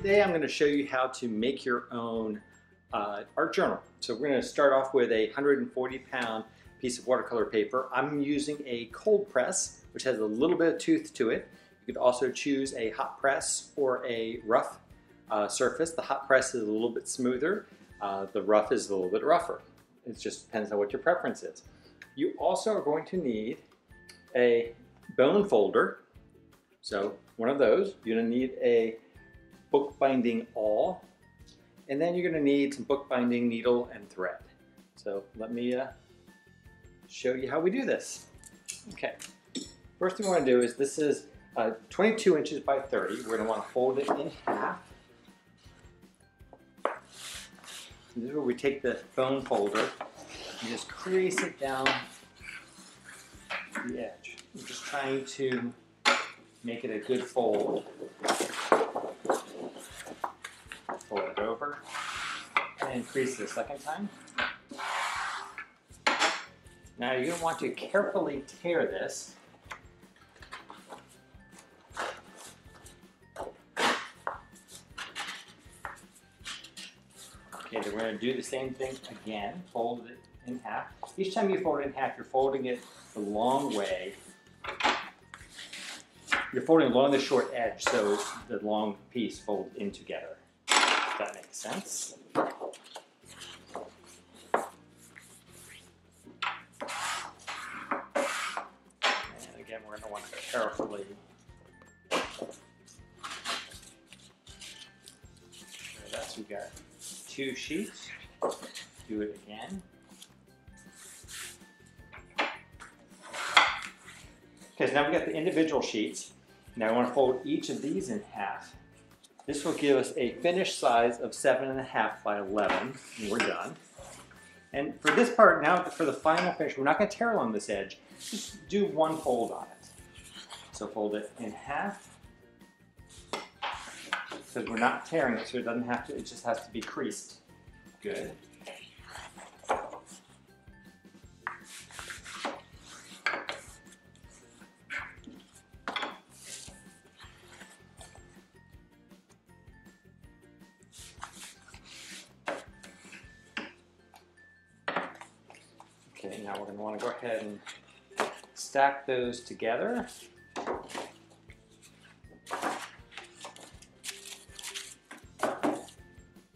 Today I'm going to show you how to make your own art journal. So we're going to start off with a 140-pound piece of watercolor paper. I'm using a cold press, which has a little bit of tooth to it. You could also choose a hot press or a rough surface. The hot press is a little bit smoother. The rough is a little bit rougher. It just depends on what your preference is. You also are going to need a bone folder. So one of those. You're going to need a bookbinding awl, and then you're going to need some bookbinding needle and thread. So let me show you how we do this. Okay, first thing we want to do is, this is 22 inches by 30. We're going to want to fold it in half. This is where we take the bone folder and just crease it down the edge. We're just trying to make it a good fold. Fold it over and crease the second time. Now you're going to want to carefully tear this. Okay, then we're going to do the same thing again. Fold it in half. Each time you fold it in half, you're folding it the long way. You're folding along the short edge, so the long piece folds in together. If that makes sense. And again, we're going to want to carefully that's, we've got 2 sheets. Do it again. Okay, so now we've got the individual sheets. Now I want to fold each of these in half. This will give us a finished size of 7.5 by 11, and we're done. And for this part, now for the final finish, we're not going to tear along this edge. Just do one fold on it. So fold it in half, because we're not tearing it, so it doesn't have to. It just has to be creased. Good. Okay, now we're going to want to go ahead and stack those together.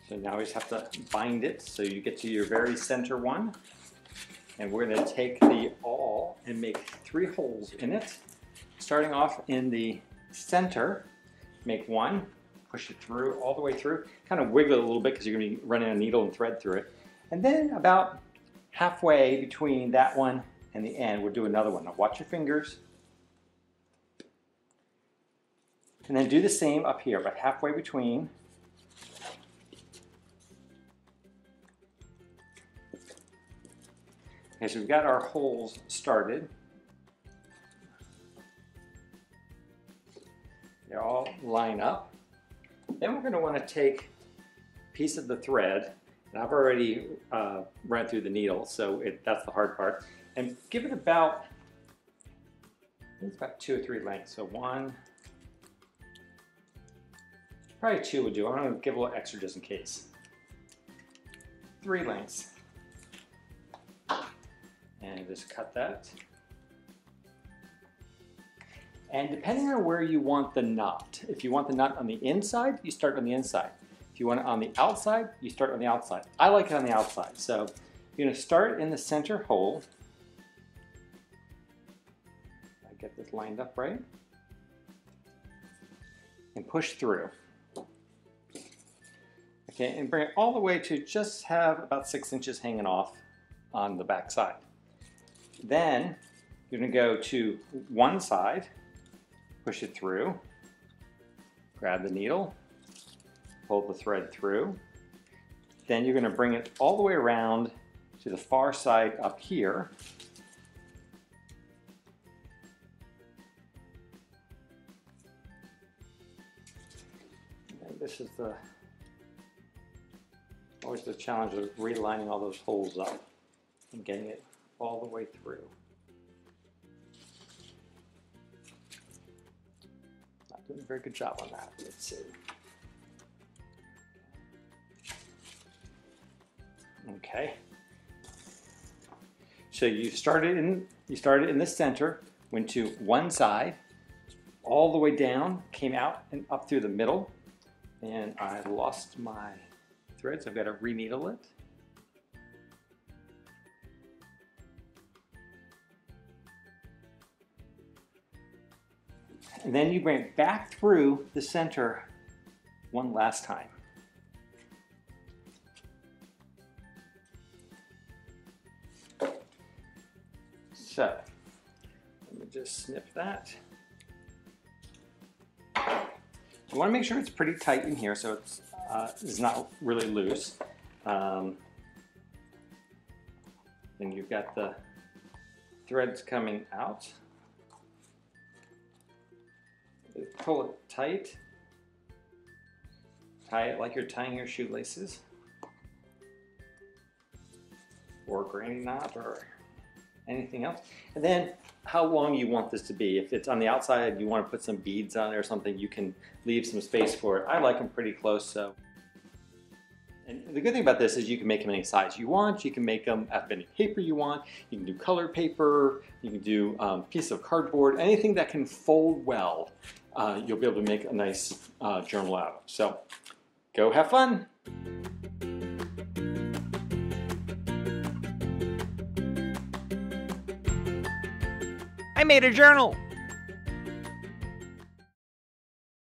So now we just have to bind it so you get to your very center one. And we're going to take the awl and make 3 holes in it. Starting off in the center, make 1, push it through, all the way through. Kind of wiggle it a little bit because you're going to be running a needle and thread through it. And then about halfway between that one and the end, we'll do another one. Now watch your fingers. And then do the same up here, about halfway between. Okay, so we've got our holes started. They all line up. Then we're going to want to take a piece of the thread. And I've already run through the needle, so that's the hard part. And give it about, I think it's about 2 or 3 lengths. So 1, probably 2 will do. I'm going to give a little extra just in case. 3 lengths. And just cut that. And depending on where you want the knot, if you want the knot on the inside, you start on the inside. If you want it on the outside, you start on the outside. I like it on the outside. So you're going to start in the center hole. I get this lined up right. And push through. Okay, and bring it all the way to just have about 6 inches hanging off on the back side. Then you're going to go to one side, push it through, grab the needle, pull the thread through. Then you're going to bring it all the way around to the far side up here. And this is always the challenge of relining all those holes up and getting it all the way through. doing a very good job on that. Let's see. Okay. So you started in the center, went to one side, all the way down, came out and up through the middle, and I lost my thread, so I've got to re-needle it. And then you bring it back through the center one last time. So, let me just snip that. You want to make sure it's pretty tight in here so it's not really loose. And you've got the threads coming out. Pull it tight. Tie it like you're tying your shoelaces. Or granny knot or anything else. And then how long you want this to be. If it's on the outside, you want to put some beads on it or something, you can leave some space for it. I like them pretty close, so. And the good thing about this is you can make them any size you want. You can make them out of any paper you want. You can do colored paper. You can do piece of cardboard. Anything that can fold well, you'll be able to make a nice journal out of. So go have fun. I made a journal.